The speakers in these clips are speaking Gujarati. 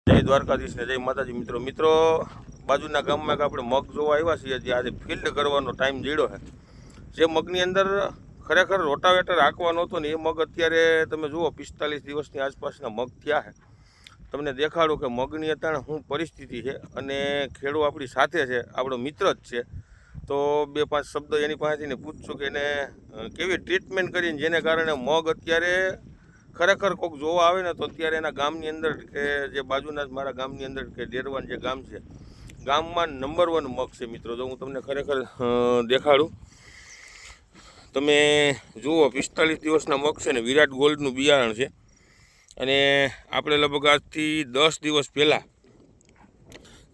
જય દ્વારકાધીશ ને જય માતાજી મિત્રો બાજુના ગામમાં આપણે મગ જોવા આવ્યા છીએ જે આજે ફિલ્ડ કરવાનો ટાઈમ જીડ્યો છે જે મગની અંદર ખરેખર રોટાવેટર હાંકવાનો હતો ને એ મગ અત્યારે તમે જુઓ 45 દિવસની આસપાસના મગ થયા છે તમને દેખાડું કે મગની અત્યારે શું પરિસ્થિતિ છે અને ખેડૂત આપણી સાથે છે આપણો મિત્ર જ છે તો 2-5 શબ્દ એની પાસેથી પૂછશું કે એને કેવી ટ્રીટમેન્ટ કરીને જેને કારણે મગ અત્યારે ખરેખર કોઈક જોવા આવે ને તો અત્યારે એના ગામની અંદર કે જે બાજુના જ મારા ગામની અંદર કે ડેરવાન જે ગામ છે ગામમાં નંબર 1 મગ છે મિત્રો જો હું તમને ખરેખર દેખાડું તમે જુઓ 45 દિવસના મગ છે ને વિરાટ ગોલ્ડનું બિયારણ છે અને આપણે લગભગ આજથી 10 દિવસ પહેલાં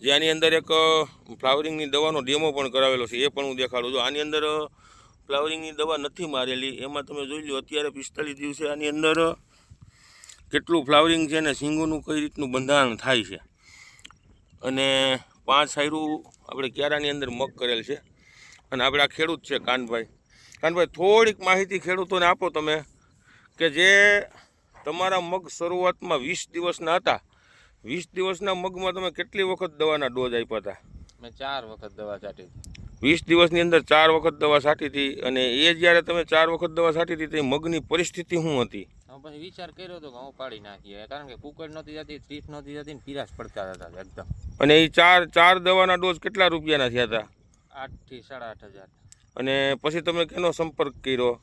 જે આની અંદર એક ફ્લાવરિંગની દવાનો ડેમો પણ કરાવેલો છે એ પણ હું દેખાડું છું આની અંદર ફ્લાવરિંગની દવા નથી મારેલી એમાં તમે જોઈ લો અત્યારે 45 દિવસે આની અંદર કેટલું ફ્લાવરિંગ છે ને સિંગોનું કઈ રીતનું બંધારણ થાય છે અને 5 સાયરું આપણે ક્યારાની અંદર મગ કરેલ છે અને આપણે આ ખેડૂત છે કાનભાઈ થોડીક માહિતી ખેડૂતોને આપો તમે કે જે તમારા મગ શરૂઆતમાં 20 દિવસના હતા 20 દિવસના મગમાં તમે કેટલી વખત દવાના ડોઝ આપ્યા હતા? મેં 4 વખત દવા છાંટી 20 દિવસની અંદર 4 વખત દવા છાંટી હતી અને એ જ્યારે તમે 4 વખત દવા છાંટી હતી તે મગની પરિસ્થિતિ શું હતી? પછી વિચાર કર્યો હતો કે હું પાડી નાખીએ કારણ કે કુકર નહોતી જતી ત્રીસ નહોતી જતી ને પીરાશ પડતા હતા એકદમ. અને એ ચાર દવાના ડોઝ કેટલા રૂપિયાના થયા હતા? 8 થી 8.5 અને પછી તમે કેનો સંપર્ક કર્યો?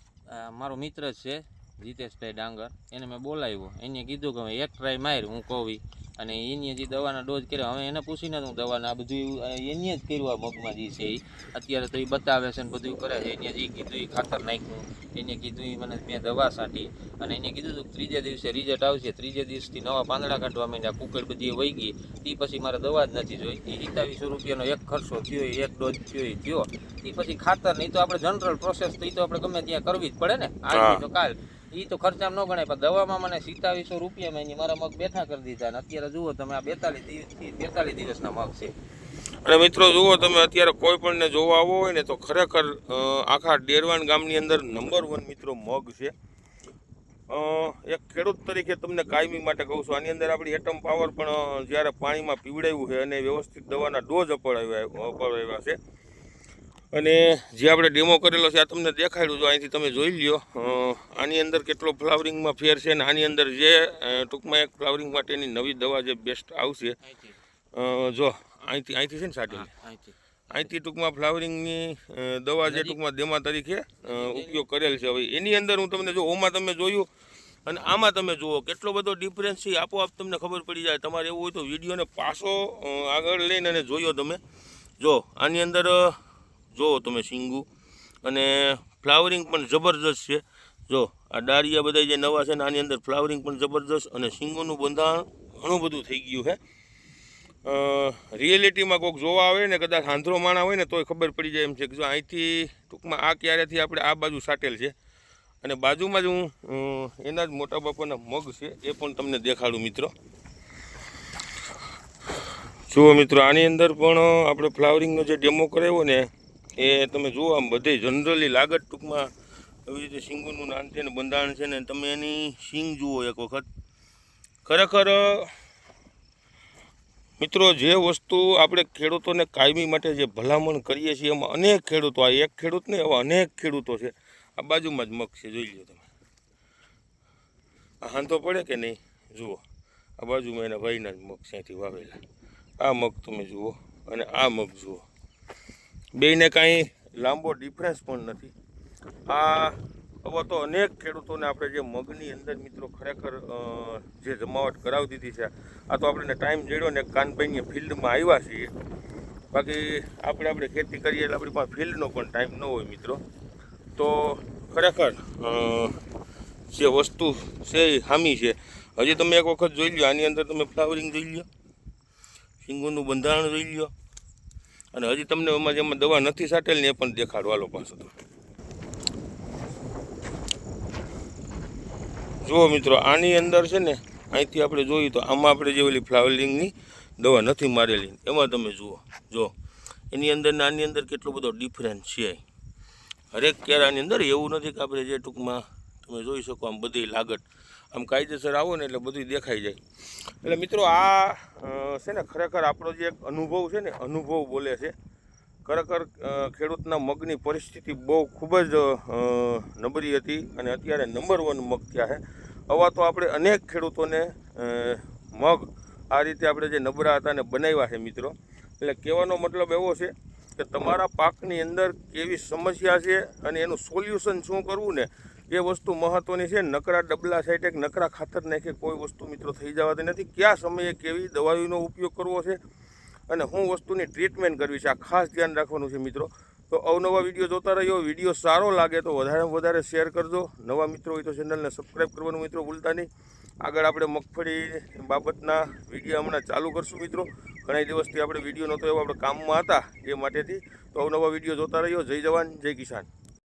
મારો મિત્ર જ છે જીતેશભાઈ ડાંગર એને મેં બોલાવ્યો એને કીધું કે એક ટ્રાય માર હું કહું અને એની જે દવાના ડોઝ કર્યા હવે એને પૂછીને હું દવાના આ બધું એને જ કર્યું આ મગમાં જે છે એ અત્યારે તો એ બતાવે છે ને બધું કરે છે એને જે કીધું એ ખાતર નાખ્યું એને કીધું એ મને મેં દવા છાંટી અને એને કીધું હતું ત્રીજે દિવસે રિઝલ્ટ આવશે ત્રીજે દિવસથી નવા પાંદડા કાઢવા માંડ્યા કુકર બધી વહી ગઈ તે પછી મારે દવા જ નથી જોઈ એ 2700 રૂપિયાનો એક ખર્ચો થયો એક ડોઝ થયો એ પછી ખાતર નહીં તો આપણે જનરલ પ્રોસેસ તો એ તો આપણે ગમે ત્યાં કરવી જ પડે ને આજની તો કાલ એ તો ખર્ચામાં ન ગણાય પણ દવામાં મને 2700 રૂપિયામાં એની મારા મગ બેઠા કરી દીધા અને અત્યારે જુઓ તમે આ 42 દિવસના મગ છે. અને મિત્રો જુઓ તમે અત્યારે કોઈ પણને જોવા આવો હોય ને તો ખરેખર આખા ડેરવાન ગામની અંદર નંબર 1 મિત્રો મગ છે. એક ખેડૂત તરીકે તમને કાયમી માટે કહું છું આની અંદર આપણી એટમ પાવર પણ જ્યારે પાણીમાં પીવડાવ્યું છે અને વ્યવસ્થિત દવાના ડોઝ અપાવ્યા છે અને જે આપણે ડેમો કરેલો છે આ તમને દેખાડ્યું જો અહીંથી તમે જોઈ લ્યો આની અંદર કેટલો ફ્લાવરિંગમાં ફેર છે અને આની અંદર જે ટૂંકમાં એક ફ્લાવરિંગ માટેની નવી દવા જે બેસ્ટ આવશે જો અહીંથી છે ને સાટી અહીંથી ટૂંકમાં ફ્લાવરિંગની દવા જે ટૂંકમાં દેમા તરીકે ઉપયોગ કરેલ છે હવે એની અંદર હું તમને જો ઓમાં તમે જોયું અને આમાં તમે જુઓ કેટલો બધો ડિફરન્સ છે આપોઆપ તમને ખબર પડી જાય તમારે એવું હોય તો વિડીયોને પાછો આગળ લઈને અને જોયો તમે જો આની અંદર જો તમે સિંગુ અને ફ્લાવરિંગ પણ જબરદસ્ત છે જો આ ડાળિયા બધા જે નવા છે ને આની અંદર ફ્લાવરિંગ પણ જબરદસ્ત અને સિંગોનું બંધારણ ઘણું બધું થઈ ગયું છે રિયાલિટીમાં કોઈક જોવા આવે ને કદાચ આંધળો માણા હોય ને તોય ખબર પડી જાય એમ છે કે જો અહીંથી ટૂંકમાં આ ક્યારેથી આપણે આ બાજુ સાટેલ છે અને બાજુમાં જ હું એના જ મોટા બાપાના મગ છે એ પણ તમને દેખાડું મિત્રો જુઓ મિત્રો આની અંદર પણ આપણે ફ્લાવરિંગનો જે ડેમો કરાવ્યો ને એ તમે જુઓ આમ બધી જનરલી લાગત ટૂંકમાં એવી રીતે સિંગોનું નાન છે ને બંધારણ છે ને તમે એની સિંગ જુઓ એક વખત ખરેખર મિત્રો જે વસ્તુ આપણે ખેડૂતોને કાયમી માટે જે ભલામણ કરીએ છીએ એમાં અનેક ખેડૂતો આ એક ખેડૂત નહીં એવા અનેક ખેડૂતો છે આ બાજુમાં જ મગ છે જોઈ લો તમે આ હાંધો પડે કે નહીં જુઓ આ બાજુમાં એના ભાઈના જ મગ છે અહીંથી વાવેલા આ મગ તમે જુઓ અને આ મગ જુઓ બેયને કાંઈ લાંબો ડિફરન્સ પણ નથી આ હવે તો અનેક ખેડૂતોને આપણે જે મગની અંદર મિત્રો ખરેખર જે જમાવટ કરાવી દીધી છે આ તો આપણને ટાઈમ જડ્યો ને કાનભાઈની ફિલ્ડમાં આવ્યા છીએ બાકી આપણે ખેતી કરીએ એટલે આપણી પાસે ફિલ્ડનો પણ ટાઈમ ન હોય મિત્રો તો ખરેખર જે વસ્તુ છે એ ખામી છે હજી તમે એક વખત જોઈ લો આની અંદર તમે ફ્લાવરિંગ જોઈ લો સિંગોનું બંધારણ જોઈ લો અને હજી તમને એમાં જેમાં દવા નથી સાટેલ ને એ પણ દેખાડો હાલો પાછો તો જુઓ મિત્રો આની અંદર છે ને અહીંથી આપણે જોયું તો આમાં આપણે જે ઓલી ફ્લાવરિંગની દવા નથી મારેલી એમાં તમે જુઓ જો એની અંદર ને આની અંદર કેટલો બધો ડિફરન્સ છે હરેક કેરાની અંદર એવું નથી કે આપણે જે ટૂંકમાં તમે જોઈ શકો આમ બધી લાગત આમ કાયદેસર આવો ને એટલે બધું દેખાઈ જાય. એટલે મિત્રો આ છે ને ખરેખર આપણો જે એક અનુભવ છે ને અનુભવ બોલે છે. ખરેખર ખેડૂતના મગની પરિસ્થિતિ બહુ ખૂબ જ નબળી હતી અને અત્યારે નંબર 1 મગ થયા છે. આવા તો આપણે અનેક ખેડૂતોને મગ આ રીતે આપણે જે નબળા હતા ને બનાવ્યા છે મિત્રો. એટલે કહેવાનો મતલબ એવો છે કે તમારા પાકની અંદર કેવી સમસ્યા છે અને એનું સોલ્યુશન શું કરવું ને એ વસ્તુ મહત્ત્વની છે. નકરા ડબલા સાઈડે નકરા ખાતર નાખે કોઈ વસ્તુ મિત્રો થઈ જવાતી નથી. કયા સમયે કેવી દવાઈનો ઉપયોગ કરવો છે અને શું વસ્તુની ટ્રીટમેન્ટ કરવી છે આ ખાસ ધ્યાન રાખવાનું છે મિત્રો. તો અવનવા વિડીયો જોતા રહ્યો. વિડીયો સારો લાગે તો વધારેમાં વધારે શેર કરજો. નવા મિત્રો હોય તો ચેનલને સબસ્ક્રાઈબ કરવાનું મિત્રો ભૂલતા નહીં. આગળ આપણે મગફળી બાબતના વિડીયો હમણાં ચાલુ કરશું મિત્રો. ઘણા દિવસથી આપણે વિડીયો નહોતો એવો આપણે કામમાં હતા એ માટેથી. તો અવનવા વિડીયો જોતા રહ્યો. જય જવાન જય કિસાન.